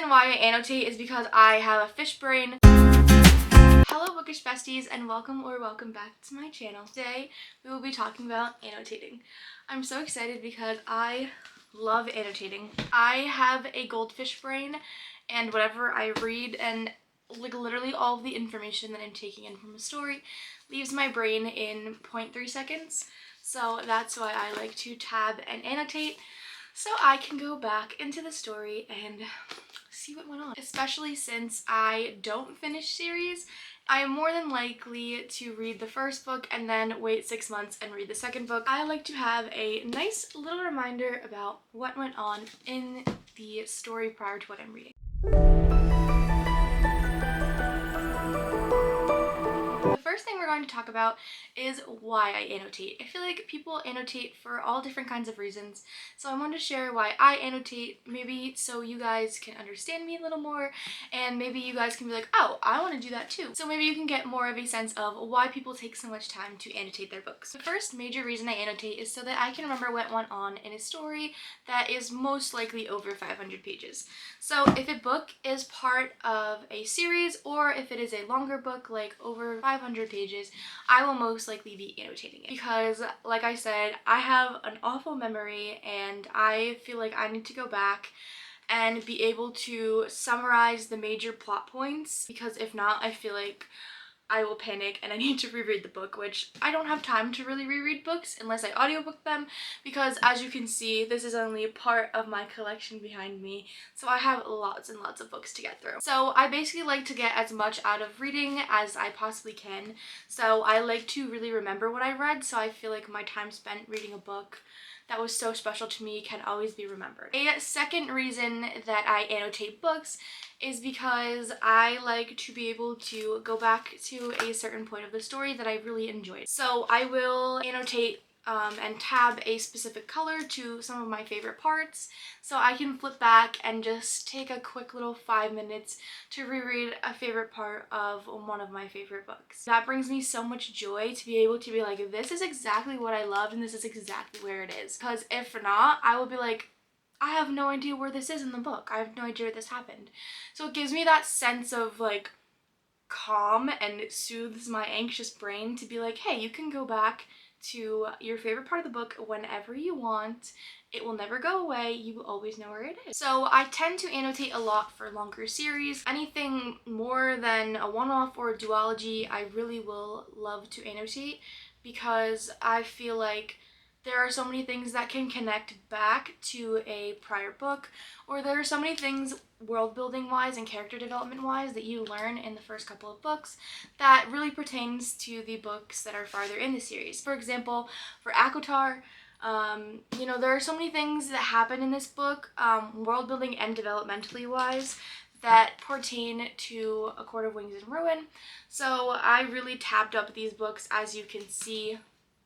reason why I annotate is because I have a fish brain. Hello bookish besties and welcome back to my channel. Today we will be talking about annotating. I'm so excited because I love annotating. I have a goldfish brain and whatever I read and like literally all of the information that I'm taking in from a story leaves my brain in 0.3 seconds. So that's why I like to tab and annotate so I can go back into the story and see what went on. Especially since I don't finish series, I am more than likely to read the first book and then wait 6 months and read the second book. I like to have a nice little reminder about what went on in the story prior to what I'm reading. The first thing we're going to talk about is why I annotate. I feel like people annotate for all different kinds of reasons, so I wanted to share why I annotate, maybe so you guys can understand me a little more, and maybe you guys can be like, oh, I want to do that too. So maybe you can get more of a sense of why people take so much time to annotate their books. The first major reason I annotate is so that I can remember what went on in a story that is most likely over 500 pages. So if a book is part of a series, or if it is a longer book, like over 500 pages, I will most likely be annotating it. Because, like I said, I have an awful memory and I feel like I need to go back and be able to summarize the major plot points, because if not, I feel like I will panic and I need to reread the book, which I don't have time to really reread books unless I audiobook them, because as you can see, this is only part of my collection behind me, so I have lots and lots of books to get through. So I basically like to get as much out of reading as I possibly can, so I like to really remember what I read, so I feel like my time spent reading a book that was so special to me can always be remembered. A second reason that I annotate books is because I like to be able to go back to a certain point of the story that I really enjoyed. So I will annotate and tab a specific color to some of my favorite parts, so I can flip back and just take a quick little 5 minutes to reread a favorite part of one of my favorite books. That brings me so much joy to be able to be like, this is exactly what I loved and this is exactly where it is. Because if not, I will be like, I have no idea where this is in the book. I have no idea where this happened. So it gives me that sense of like calm, and it soothes my anxious brain to be like, hey, you can go back to your favorite part of the book whenever you want. It will never go away. You will always know where it is. So I tend to annotate a lot for longer series. Anything more than a one-off or a duology, I really will love to annotate, because I feel like there are so many things that can connect back to a prior book, or there are so many things world building wise and character development wise that you learn in the first couple of books that really pertains to the books that are farther in the series. For example, for ACOTAR, you know, there are so many things that happen in this book, world building and developmentally wise, that pertain to A Court of Wings and Ruin. So I really tabbed up these books. As you can see,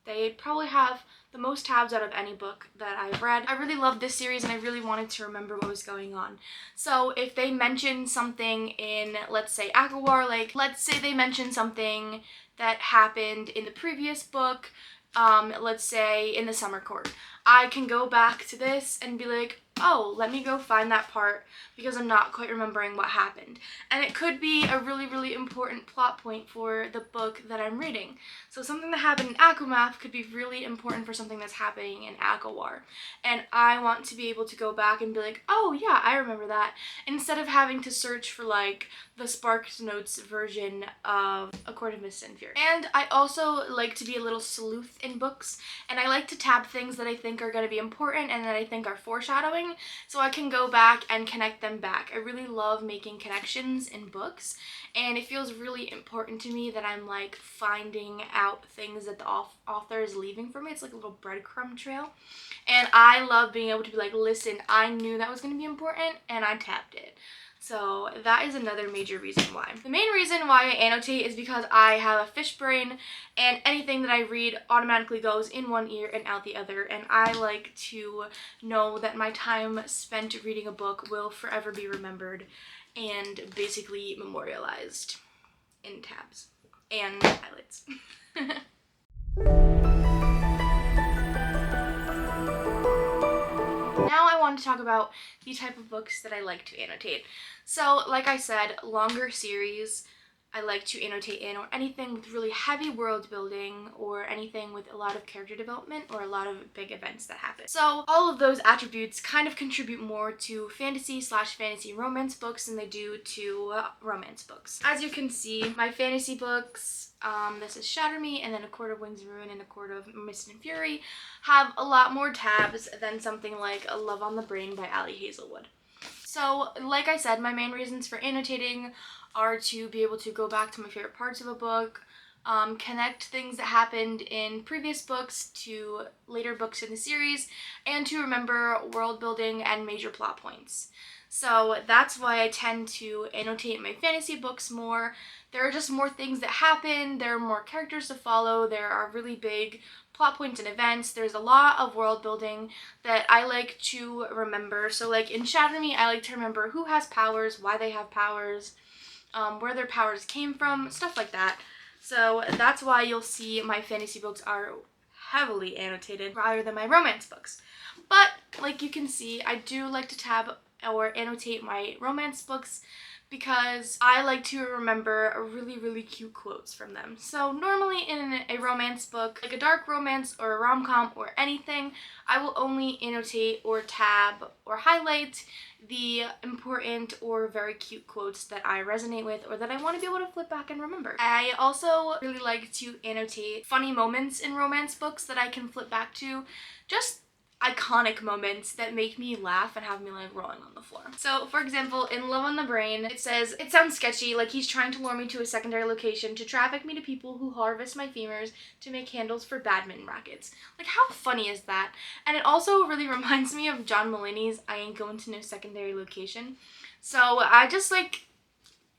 they probably have the most tabs out of any book that I've read. I really loved this series and I really wanted to remember what was going on. So if they mention something in, let's say, ACOWAR, like let's say they mention something that happened in the previous book, let's say in the Summer Court, I can go back to this and be like, oh, let me go find that part because I'm not quite remembering what happened. And it could be a really, really important plot point for the book that I'm reading. So something that happened in ACOMAF could be really important for something that's happening in ACOWAR. And I want to be able to go back and be like, oh yeah, I remember that, instead of having to search for like the Sparks Notes version of A Court of Mist and Fury. And I also like to be a little sleuth in books, and I like to tab things that I think are going to be important and that I think are foreshadowing, so I can go back and connect them back. I really love making connections in books, and it feels really important to me that I'm like finding out things that the author is leaving for me. It's like a little breadcrumb trail, and I love being able to be like, listen, I knew that was going to be important and I tapped it. So that is another major reason why. The main reason why I annotate is because I have a fish brain, and anything that I read automatically goes in one ear and out the other, and I like to know that my time spent reading a book will forever be remembered and basically memorialized in tabs and highlights. Now I wanted to talk about the type of books that I like to annotate. So, like I said, longer series I like to annotate in, or anything with really heavy world building, or anything with a lot of character development, or a lot of big events that happen. So all of those attributes kind of contribute more to fantasy/fantasy romance books than they do to romance books. As you can see, my fantasy books, this is Shatter Me, and then A Court of Wings and Ruin and A Court of Mist and Fury, have a lot more tabs than something like A Love on the Brain by Ali Hazelwood. So, like I said, my main reasons for annotating are to be able to go back to my favorite parts of a book, connect things that happened in previous books to later books in the series, and to remember world building and major plot points. So that's why I tend to annotate my fantasy books more. There are just more things that happen, there are more characters to follow, there are really big plot points and events. There's a lot of world building that I like to remember. So like in Shatter Me, I like to remember who has powers, why they have powers, where their powers came from, stuff like that. So that's why you'll see my fantasy books are heavily annotated rather than my romance books. But like you can see, I do like to tab or annotate my romance books because I like to remember really cute quotes from them. So normally in a romance book, like a dark romance or a rom-com or anything, I will only annotate or tab or highlight the important or very cute quotes that I resonate with or that I want to be able to flip back and remember. I also really like to annotate funny moments in romance books that I can flip back to, just iconic moments that make me laugh and have me like rolling on the floor. So for example, in Love on the Brain, it says, "It sounds sketchy, like he's trying to lure me to a secondary location to traffic me to people who harvest my femurs to make handles for badminton rackets." Like, how funny is that? And it also really reminds me of John Mulaney's I Ain't Going to No Secondary Location. So I just like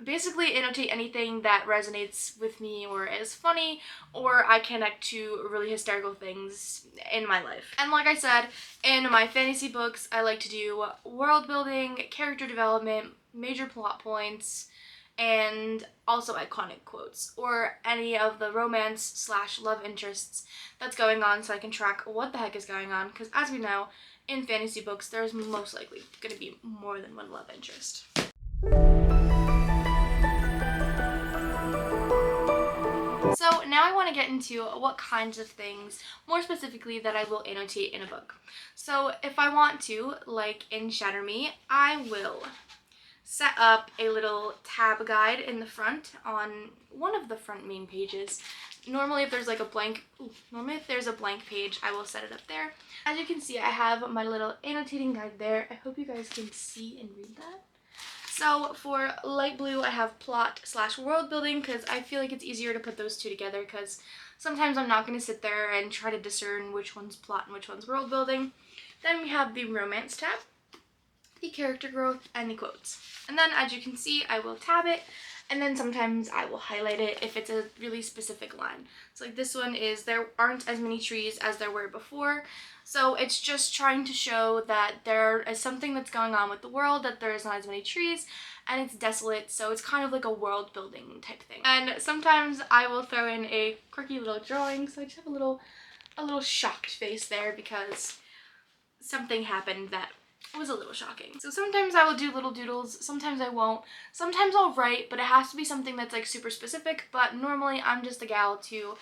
basically annotate anything that resonates with me or is funny, or I connect to really hysterical things in my life. And like I said, in my fantasy books, I like to do world building, character development, major plot points, and also iconic quotes, or any of the romance/love interests that's going on, so I can track what the heck is going on, because as we know, in fantasy books, there's most likely going to be more than one love interest. So now I want to get into what kinds of things, more specifically, that I will annotate in a book. So if I want to, like in Shatter Me, I will set up a little tab guide in the front on one of the front main pages. Normally if there's a blank page, I will set it up there. As you can see, I have my little annotating guide there. I hope you guys can see and read that. So for light blue, I have plot/world building, because I feel like it's easier to put those two together, because sometimes I'm not going to sit there and try to discern which one's plot and which one's world building. Then we have the romance tab, the character growth, and the quotes. And then as you can see, I will tab it, and then sometimes I will highlight it if it's a really specific line. So like this one is, "There aren't as many trees as there were before." So it's just trying to show that there is something that's going on with the world, that there is not as many trees, and it's desolate, so it's kind of like a world building type thing. And sometimes I will throw in a quirky little drawing, so I just have a little shocked face there because something happened that was a little shocking. So sometimes I will do little doodles, sometimes I won't. Sometimes I'll write, but it has to be something that's like super specific, but normally I'm just a gal to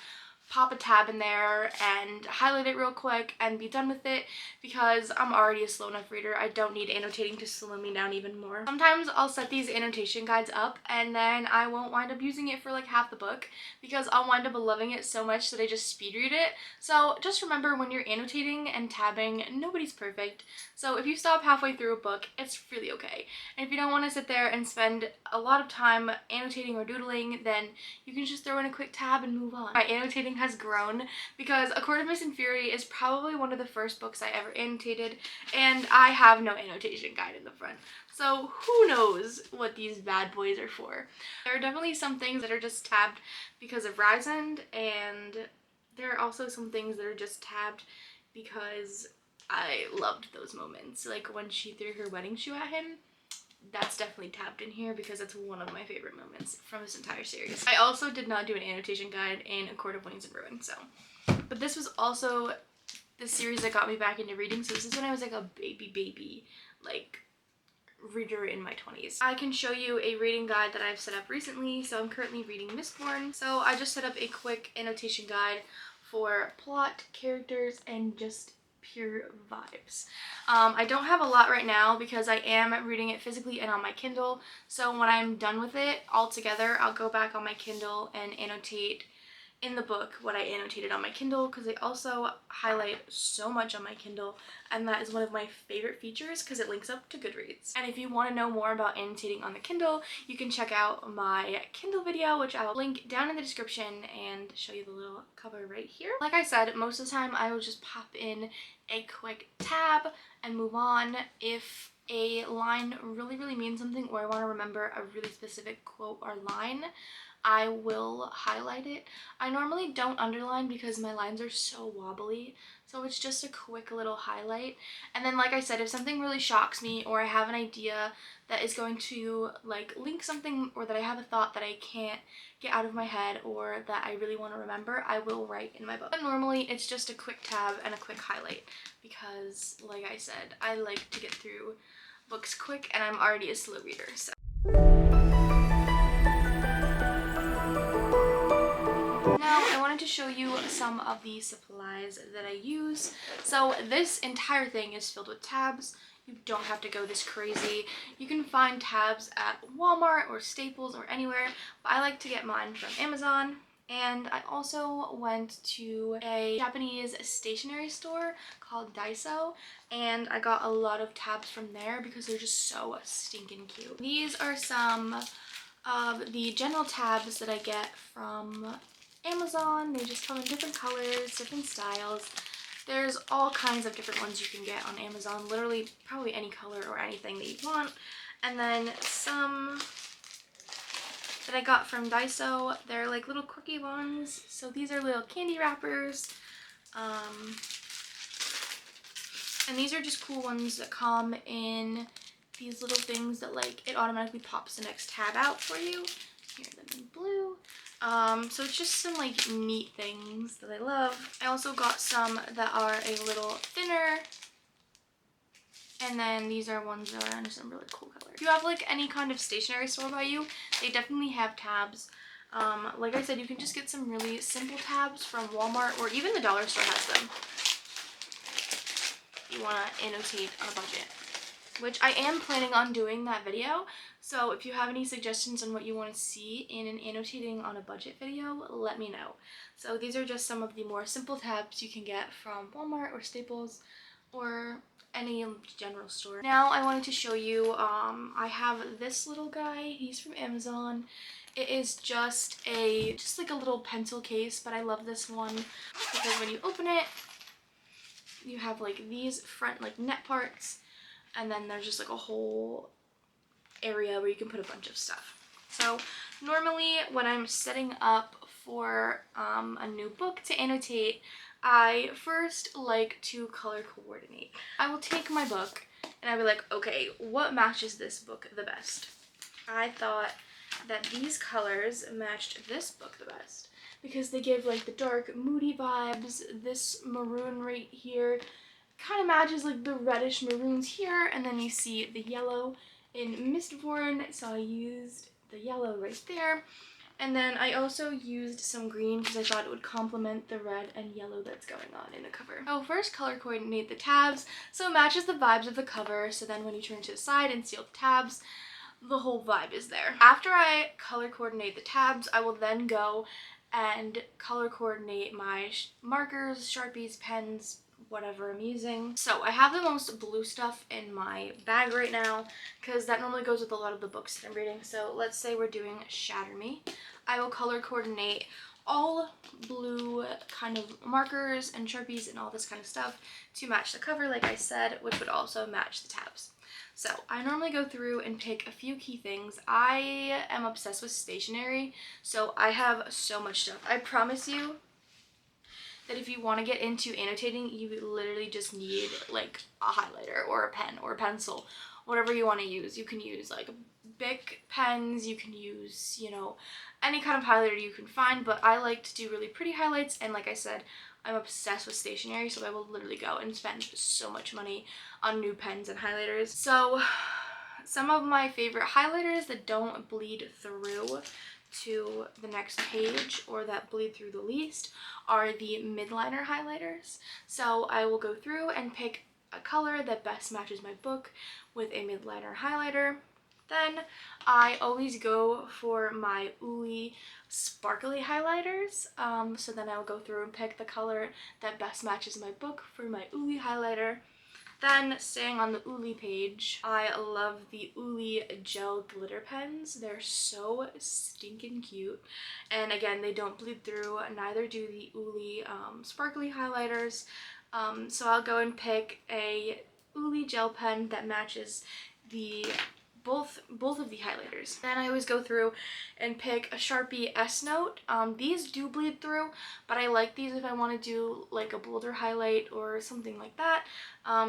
pop a tab in there and highlight it real quick and be done with it, because I'm already a slow enough reader. I don't need annotating to slow me down even more. Sometimes I'll set these annotation guides up and then I won't wind up using it for like half the book, because I'll wind up loving it so much that I just speed read it. So just remember, when you're annotating and tabbing, nobody's perfect. So if you stop halfway through a book, it's really okay. And if you don't want to sit there and spend a lot of time annotating or doodling, then you can just throw in a quick tab and move on. My annotating has grown because A Court of Mist and Fury is probably one of the first books I ever annotated, and I have no annotation guide in the front. So who knows what these bad boys are for. There are definitely some things that are just tabbed because of Rysand, and there are also some things that are just tabbed because I loved those moments. Like when she threw her wedding shoe at him, that's definitely tabbed in here because it's one of my favorite moments from this entire series. I also did not do an annotation guide in A Court of Wings and Ruin, so. But this the series that got me back into reading. So this is when I was like a baby, like reader in my 20s. I can show you a reading guide that I've set up recently. So I'm currently reading Mistborn. So I just set up a quick annotation guide for plot, characters, and just pure vibes. I don't have a lot right now because I am reading it physically and on my Kindle. So when I'm done with it all together, I'll go back on my Kindle and annotate in the book what I annotated on my Kindle, because I also highlight so much on my Kindle, and that is one of my favorite features because it links up to Goodreads. And if you want to know more about annotating on the Kindle, you can check out my Kindle video, which I'll link down in the description and show you the little cover right here. Like I said, most of the time I will just pop in a quick tab and move on. If a line really means something, or I want to remember a really specific quote or line, I will highlight it. I normally don't underline because my lines are so wobbly, so it's just a quick little highlight. And then, like I said, if something really shocks me, or I have an idea that is going to like link something, or that I have a thought that I can't get out of my head, or that I really want to remember, I will write in my book. But normally it's just a quick tab and a quick highlight because, like I said, I like to get through books quick, and I'm already a slow reader, so. Now I wanted to show you some of the supplies that I use. So this entire thing is filled with tabs. You don't have to go this crazy. You can find tabs at Walmart or Staples or anywhere, but I like to get mine from Amazon. And I also went to a Japanese stationery store called Daiso, and I got a lot of tabs from there because they're just so stinking cute. These are some of the general tabs that I get from Amazon. They just come in different colors, different styles. There's all kinds of different ones you can get on Amazon, literally probably any color or anything that you want. And then some that I got from Daiso, they're like little quirky ones. So these are little candy wrappers. And these are just cool ones that come in these little things that like it automatically pops the next tab out for you. Here, them in blue. So it's just some like neat things that I love. I also got some that are a little thinner, and then these are ones that are in some really cool colors. If you have like any kind of stationery store by you, they definitely have tabs. Like I said, you can just get some really simple tabs from Walmart, or even the dollar store has them. You want to annotate on a budget, which I am planning on doing that video. So if you have any suggestions on what you want to see in an annotating on a budget video, let me know. So these are just some of the more simple tabs you can get from Walmart or Staples or any general store. Now I wanted to show you, I have this little guy. He's from Amazon. It is just like a little pencil case, but I love this one because when you open it, you have like these front like net parts, and then there's just like a whole area where you can put a bunch of stuff. So normally when I'm setting up for a new book to annotate, I first like to color coordinate. I will take my book and I'll be like, okay, what matches this book the best? I thought that these colors matched this book the best because they give like the dark moody vibes. This maroon right here kind of matches like the reddish maroons here, and then you see the yellow in Mistborn, so I used the yellow right there. And then I also used some green because I thought it would complement the red and yellow that's going on in the cover. So first color coordinate the tabs so it matches the vibes of the cover, so then when you turn to the side and seal the tabs, the whole vibe is there. After I color coordinate the tabs, I will then go and color coordinate my markers, Sharpies, pens, whatever I'm using. So I have the most blue stuff in my bag right now because that normally goes with a lot of the books that I'm reading. So let's say we're doing Shatter Me. I will color coordinate all blue kind of markers and Sharpies and all this kind of stuff to match the cover, like I said, which would also match the tabs. So I normally go through and pick a few key things. I am obsessed with stationery, so I have so much stuff. I promise you that if you want to get into annotating, you literally just need like a highlighter or a pen or a pencil, whatever you want to use. You can use like Bic pens, you can use, you know, any kind of highlighter you can find, but I like to do really pretty highlights, and like I said, I'm obsessed with stationery, so I will literally go and spend so much money on new pens and highlighters. So some of my favorite highlighters that don't bleed through to the next page or that bleed through the least are the midliner highlighters. So I will go through and pick a color that best matches my book with a midliner highlighter. Then I always go for my Uli sparkly highlighters. So then I'll go through and pick the color that best matches my book for my Uli highlighter. Then, staying on the Uli page, I love the Uli gel glitter pens. They're so stinking cute. And again, they don't bleed through, neither do the Uli sparkly highlighters. So I'll go and pick a Uli gel pen that matches the both of the highlighters. Then I always go through and pick a Sharpie S Note. These do bleed through, but I like these if I want to do like a bolder highlight or something like that.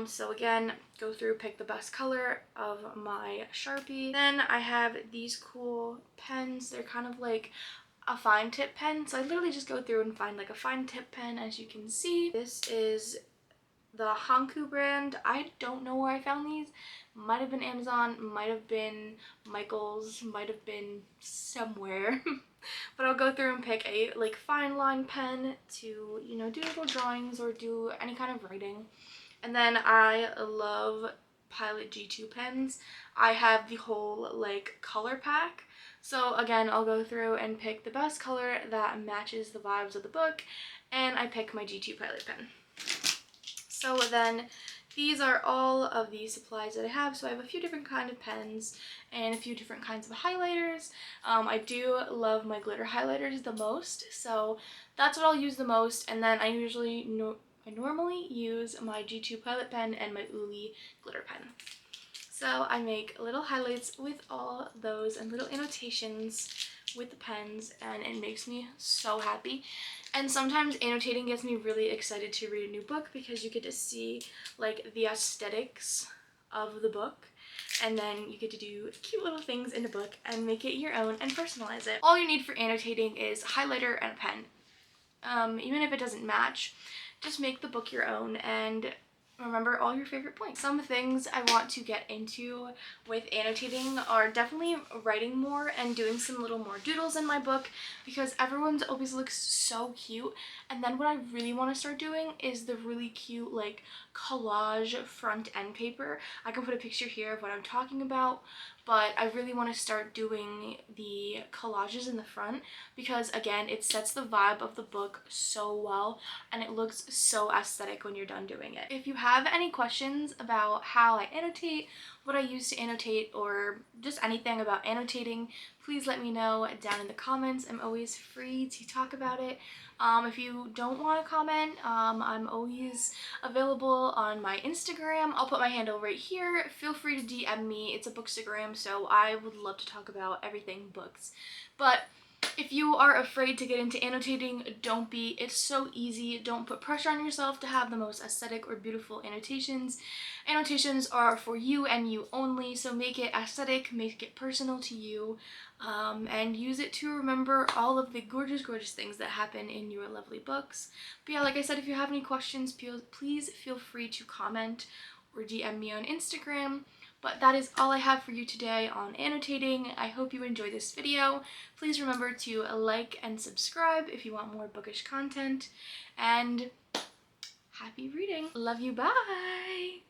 So again, go through, pick the best color of my Sharpie. Then I have these cool pens. They're kind of like a fine tip pen, so I literally just go through and find like a fine tip pen. As you can see, this is the Hanku brand. I don't know where I found these. Might have been Amazon, might have been Michael's, might have been somewhere. But I'll go through and pick a like fine line pen to, you know, do little drawings or do any kind of writing. And then I love Pilot G2 pens. I have the whole like color pack. So again, I'll go through and pick the best color that matches the vibes of the book, and I pick my G2 Pilot pen. So then these are all of the supplies that I have. So I have a few different kind of pens and a few different kinds of highlighters. I do love my glitter highlighters the most, so that's what I'll use the most. And then I normally use my G2 Pilot pen and my Uli glitter pen. So I make little highlights with all those and little annotations with the pens, and it makes me so happy. And sometimes annotating gets me really excited to read a new book because you get to see like the aesthetics of the book, and then you get to do cute little things in the book and make it your own and personalize it. All you need for annotating is a highlighter and a pen. Even if it doesn't match, just make the book your own and remember all your favorite points. Some things I want to get into with annotating are definitely writing more and doing some little more doodles in my book, because everyone's always looks so cute. And then what I really want to start doing is the really cute like collage front end paper. I can put a picture here of what I'm talking about, but I really want to start doing the collages in the front because again, it sets the vibe of the book so well and it looks so aesthetic when you're done doing it. If you have any questions about how I annotate, what I use to annotate, or just anything about annotating, please let me know down in the comments. I'm always free to talk about it. If you don't want to comment, I'm always available on my Instagram. I'll put my handle right here. Feel free to DM me. It's a bookstagram, so I would love to talk about everything books. But if you are afraid to get into annotating, don't be. It's so easy. Don't put pressure on yourself to have the most aesthetic or beautiful annotations. Annotations are for you and you only, so make it aesthetic, make it personal to you, and use it to remember all of the gorgeous, gorgeous things that happen in your lovely books. But yeah, like I said, if you have any questions, please feel free to comment or DM me on Instagram. But that is all I have for you today on annotating. I hope you enjoyed this video. Please remember to like and subscribe if you want more bookish content. And happy reading. Love you. Bye.